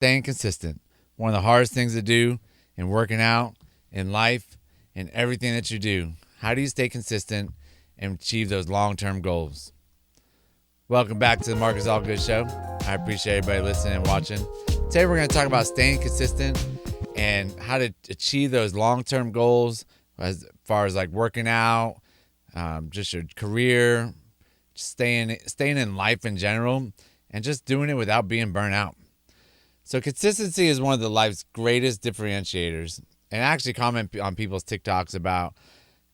staying consistent. One of the hardest things to do in working out, in life, in everything that you do. How do you stay consistent and achieve those long-term goals? Welcome back to the Marcus Allgood Show. I appreciate everybody listening and watching. Today we're going to talk about staying consistent and how to achieve those long-term goals as far as like working out, just your career, staying in life in general, and just doing it without being burnt out. So consistency is one of the life's greatest differentiators. And I actually comment on people's TikToks about,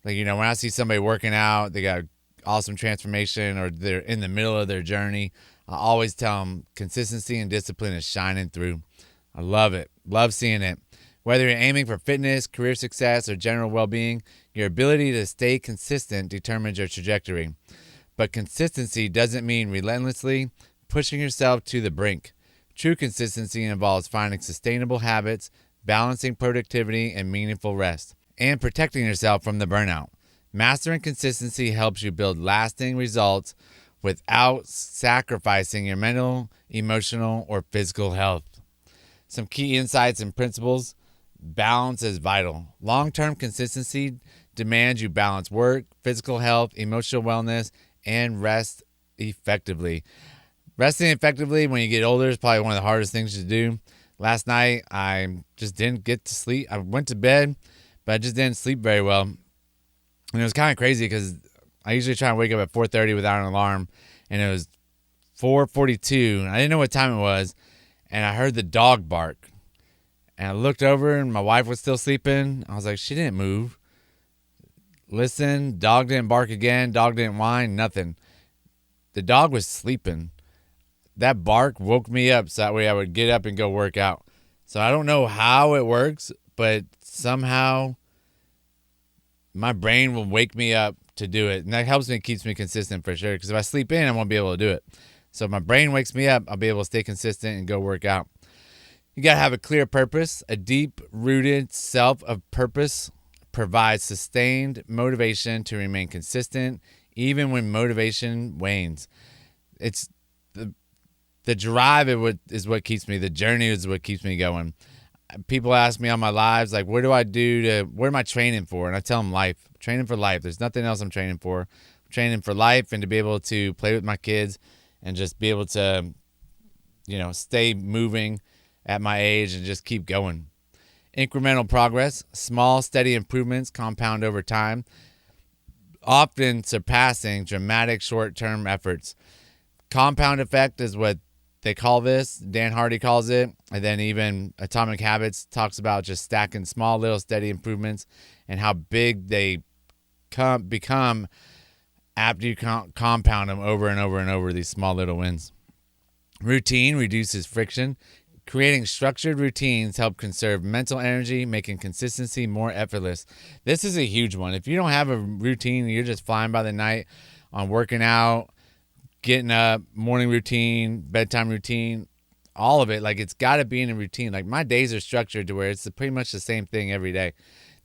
like, when I see somebody working out, they got awesome transformation or they're in the middle of their journey, I always tell them consistency and discipline is shining through. I love it. Love seeing it. Whether you're aiming for fitness, career success, or general well-being, your ability to stay consistent determines your trajectory. But consistency doesn't mean relentlessly pushing yourself to the brink. True consistency involves finding sustainable habits, balancing productivity and meaningful rest, and protecting yourself from the burnout. Mastering consistency helps you build lasting results without sacrificing your mental, emotional, or physical health. Some key insights and principles. Balance is vital. Long-term consistency demands you balance work, physical health, emotional wellness, and rest effectively. Resting effectively when you get older is probably one of the hardest things to do. Last night, I just didn't get to sleep. I went to bed, but I just didn't sleep very well. And it was kind of crazy because I usually try and wake up at 4:30 without an alarm, and it was 4:42. And I didn't know what time it was, and I heard the dog bark. And I looked over, and my wife was still sleeping. I was like, she didn't move. Listen, dog didn't bark again. Dog didn't whine, nothing. The dog was sleeping. That bark woke me up so that way I would get up and go work out. So I don't know how it works, but somehow my brain will wake me up to do it. And that helps me, keeps me consistent for sure. Because if I sleep in, I won't be able to do it. So if my brain wakes me up, I'll be able to stay consistent and go work out. You got to have a clear purpose. A deep-rooted self of purpose provides sustained motivation to remain consistent even when motivation wanes. It's the drive is what keeps me. The journey is what keeps me going. People ask me on my lives, like, what am I training for? And I tell them life. I'm training for life. There's nothing else I'm training for. I'm training for life and to be able to play with my kids and just be able to, stay moving at my age and just keep going. Incremental progress, small, steady improvements compound over time, often surpassing dramatic short-term efforts. Compound effect is what they call this. Dan Hardy calls it. And then even Atomic Habits talks about just stacking small, little, steady improvements and how big they become after you compound them over and over and over, these small, little wins. Routine reduces friction. Creating structured routines help conserve mental energy, making consistency more effortless. This is a huge one. If you don't have a routine, you're just flying by the night on working out, getting up, morning routine, bedtime routine, all of it. Like, it's got to be in a routine. Like, my days are structured to where it's pretty much the same thing every day.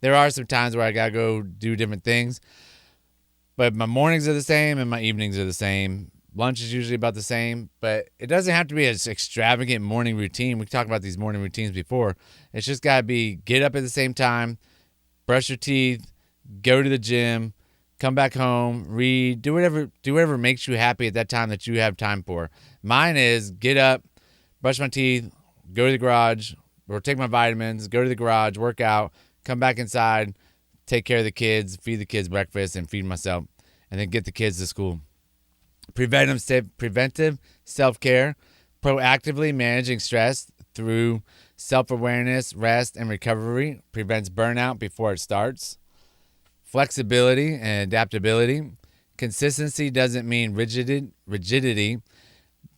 There are some times where I got to go do different things, but my mornings are the same and my evenings are the same. Lunch is usually about the same, but it doesn't have to be an extravagant morning routine. We talked about these morning routines before. It's just got to be get up at the same time, brush your teeth, go to the gym, come back home, read, do whatever makes you happy at that time that you have time for. Mine is get up, brush my teeth, go to the garage, or take my vitamins, go to the garage, work out, come back inside, take care of the kids, feed the kids breakfast, and feed myself, and then get the kids to school. Preventive self-care, proactively managing stress through self-awareness, rest, and recovery prevents burnout before it starts. Flexibility and adaptability. Consistency doesn't mean rigidity.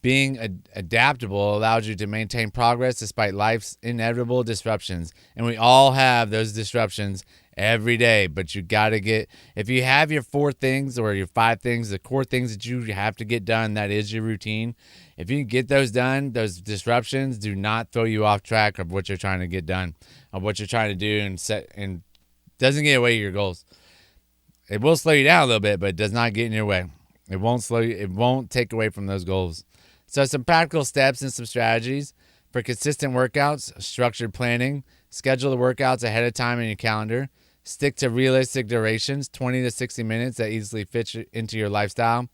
Being adaptable allows you to maintain progress despite life's inevitable disruptions. And we all have those disruptions every day, but you got to if you have your 4 things or your 5 things, the core things that you have to get done, that is your routine. If you can get those done, those disruptions do not throw you off track of what you're trying to get done, of what you're trying to do, and doesn't get away your goals. It will slow you down a little bit, but it does not get in your way. It won't slow you. It won't take away from those goals. So some practical steps and some strategies. For consistent workouts, structured planning, schedule the workouts ahead of time in your calendar. Stick to realistic durations, 20 to 60 minutes that easily fit into your lifestyle.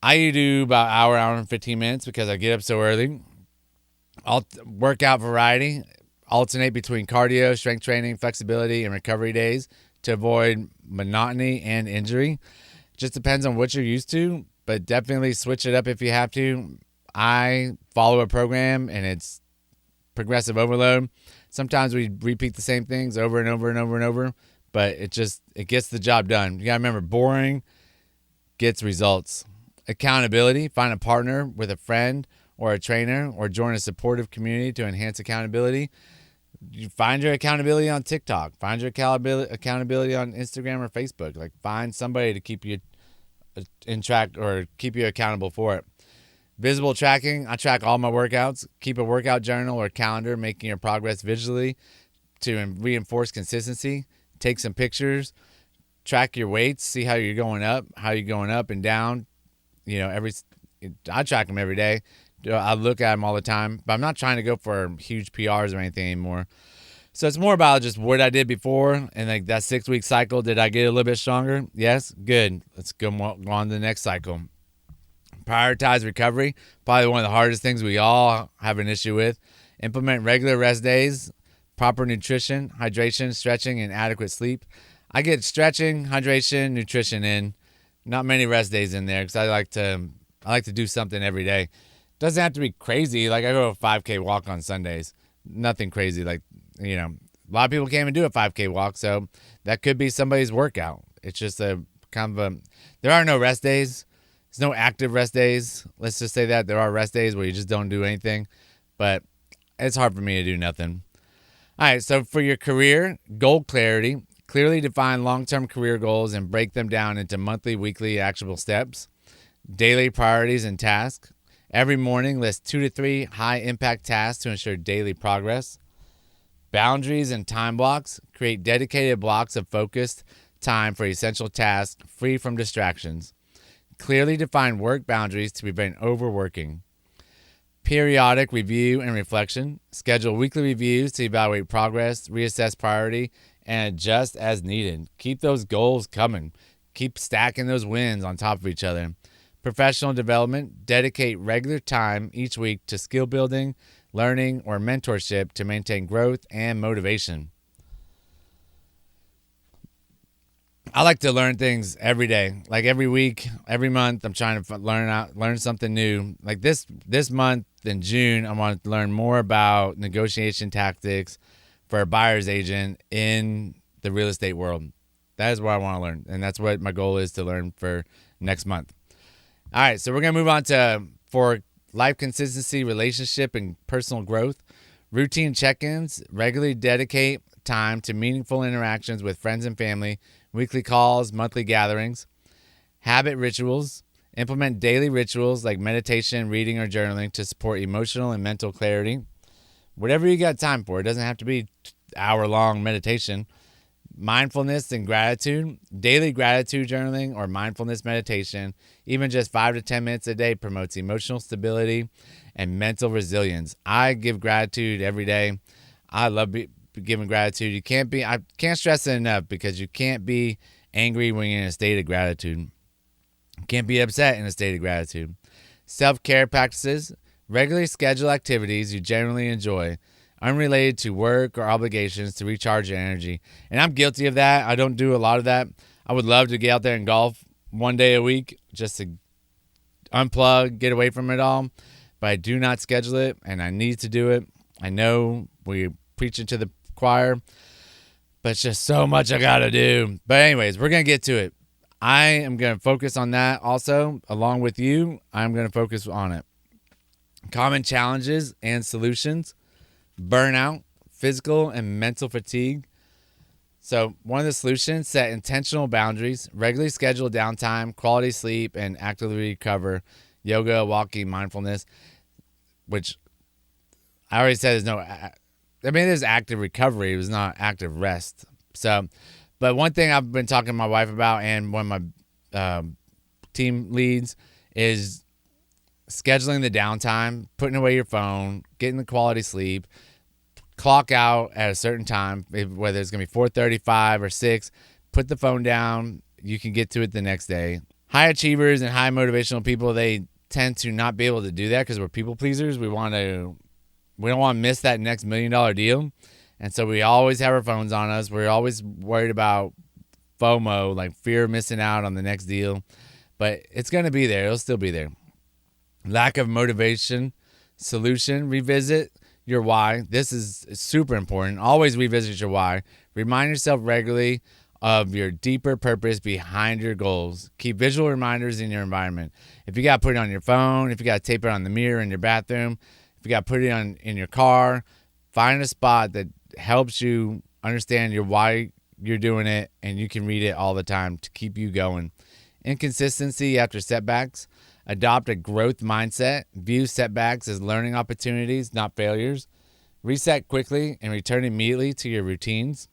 I do about hour and 15 minutes because I get up so early. Workout variety, alternate between cardio, strength training, flexibility, and recovery days to avoid monotony and injury. Just depends on what you're used to, but definitely switch it up if you have to. I follow a program and it's progressive overload. Sometimes we repeat the same things over and over and over and over, but it gets the job done. You gotta remember, boring gets results. Accountability, find a partner with a friend or a trainer or join a supportive community to enhance accountability. You find your accountability on TikTok, find your accountability on Instagram or Facebook. Like, find somebody to keep you in track or keep you accountable for it. Visible tracking, I track all my workouts. Keep a workout journal or calendar, making your progress visually to reinforce consistency. Take some pictures, track your weights, see how you're going up and down. I track them every day. I look at them all the time, but I'm not trying to go for huge PRs or anything anymore. So it's more about just what I did before and like that 6-week cycle. Did I get a little bit stronger? Yes, good. Let's go on to the next cycle. Prioritize recovery, probably one of the hardest things we all have an issue with. Implement regular rest days, proper nutrition, hydration, stretching, and adequate sleep. I get stretching, hydration, nutrition in. Not many rest days in there because I like to do something every day. Doesn't have to be crazy. Like, I go a 5K walk on Sundays. Nothing crazy. Like, a lot of people can't even do a 5K walk, so that could be somebody's workout. It's just a kind of there are no rest days. There's no active rest days. Let's just say that there are rest days where you just don't do anything, but it's hard for me to do nothing. All right, so for your career, goal clarity. Clearly define long-term career goals and break them down into monthly, weekly, actionable steps. Daily priorities and tasks. Every morning, list 2 to 3 high-impact tasks to ensure daily progress. Boundaries and time blocks. Create dedicated blocks of focused time for essential tasks, free from distractions. Clearly define work boundaries to prevent overworking. Periodic review and reflection. Schedule weekly reviews to evaluate progress, reassess priority, and adjust as needed. Keep those goals coming. Keep stacking those wins on top of each other. Professional development. Dedicate regular time each week to skill building, learning, or mentorship to maintain growth and motivation. I like to learn things every day, like every week, every month. I'm trying to learn something new. Like this month in June, I want to learn more about negotiation tactics for a buyer's agent in the real estate world. That is what I want to learn, and that's what my goal is to learn for next month. All right, so we're gonna move on to for life consistency, relationship, and personal growth. Routine check-ins. Regularly dedicate time to meaningful interactions with friends and family. Weekly calls, monthly gatherings. Habit rituals. Implement daily rituals like meditation, reading, or journaling to support emotional and mental clarity. Whatever you got time for. It doesn't have to be hour-long meditation. Mindfulness and gratitude. Daily gratitude journaling or mindfulness meditation, even just 5 to 10 minutes a day, promotes emotional stability and mental resilience. I give gratitude every day. I love giving gratitude. I can't stress it enough because you can't be angry when you're in a state of gratitude. You can't be upset in a state of gratitude. Self-care practices. Regularly schedule activities you generally enjoy, unrelated to work or obligations, to recharge your energy. And I'm guilty of that. I don't do a lot of that. I would love to get out there and golf one day a week just to unplug, get away from it all. But I do not schedule it, and I need to do it. I know we're preaching to the choir, but it's just so much I got to do. But anyways, we're going to get to it. I am going to focus on that also. Along with you, I'm going to focus on it. Common challenges and solutions. Burnout, physical and mental fatigue. So one of the solutions, set intentional boundaries, regularly schedule downtime, quality sleep, and actively recover. Yoga, walking, mindfulness, which I already said there's active recovery. It was not active rest. So, but one thing I've been talking to my wife about and one of my team leads is scheduling the downtime, putting away your phone, getting the quality sleep, clock out at a certain time, whether it's going to be 4:35 or 6, put the phone down. You can get to it the next day. High achievers and high motivational people, they tend to not be able to do that because we're people pleasers. We don't want to miss that next $1 million deal. And so we always have our phones on us. We're always worried about FOMO, like fear of missing out on the next deal. But it's going to be there. It'll still be there. Lack of motivation. Solution, revisit your why. This is super important. Always revisit your why. Remind yourself regularly of your deeper purpose behind your goals. Keep visual reminders in your environment. If you got to put it on your phone, if you got to tape it on the mirror in your bathroom, if you got to put it on in your car, find a spot that helps you understand your why you're doing it, and you can read it all the time to keep you going. Inconsistency after setbacks. Adopt a growth mindset. View setbacks as learning opportunities, not failures. Reset quickly and return immediately to your routines.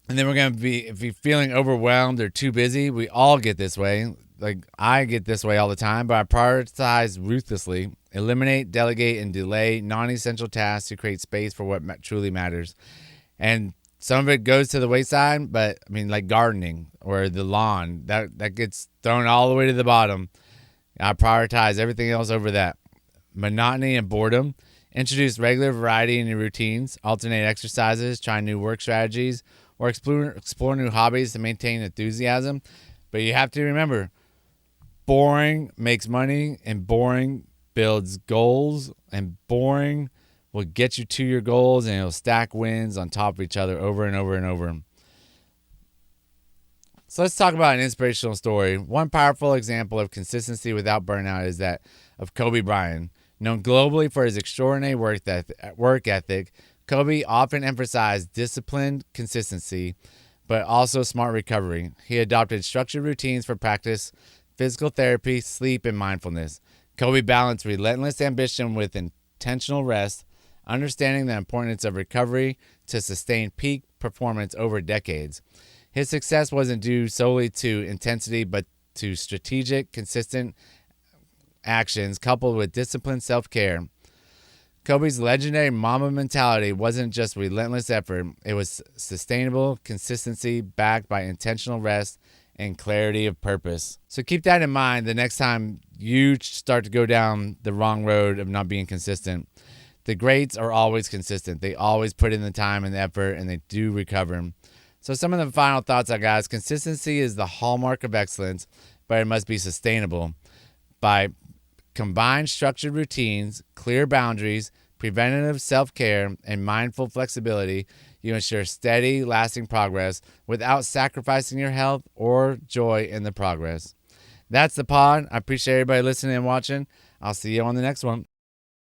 And then we're going to be, if you're feeling overwhelmed or too busy, we all get this way. Like I get this way all the time, but I prioritize ruthlessly. Eliminate, delegate, and delay non-essential tasks to create space for what truly matters. And some of it goes to the wayside, but I mean, like gardening or the lawn, that gets thrown all the way to the bottom. I prioritize everything else over that. Monotony and boredom. Introduce regular variety in your routines. Alternate exercises. Try new work strategies. Or explore new hobbies to maintain enthusiasm. But you have to remember, boring makes money, and boring builds goals, and boring will get you to your goals, and it'll stack wins on top of each other over and over and over. So let's talk about an inspirational story. One powerful example of consistency without burnout is that of Kobe Bryant. Known globally for his extraordinary work ethic, Kobe often emphasized disciplined consistency, but also smart recovery. He adopted structured routines for practice, physical therapy, sleep, and mindfulness. Kobe balanced relentless ambition with intentional rest, understanding the importance of recovery to sustain peak performance over decades. His success wasn't due solely to intensity, but to strategic, consistent actions coupled with disciplined self-care. Kobe's legendary Mamba Mentality wasn't just relentless effort. It was sustainable consistency backed by intentional rest and clarity of purpose. So keep that in mind the next time you start to go down the wrong road of not being consistent. The greats are always consistent. They always put in the time and the effort, and they do recover. So some of the final thoughts I got is consistency is the hallmark of excellence, but it must be sustainable. By combined structured routines, clear boundaries, preventative self-care, and mindful flexibility, you ensure steady, lasting progress without sacrificing your health or joy in the progress. That's the pod. I appreciate everybody listening and watching. I'll see you on the next one.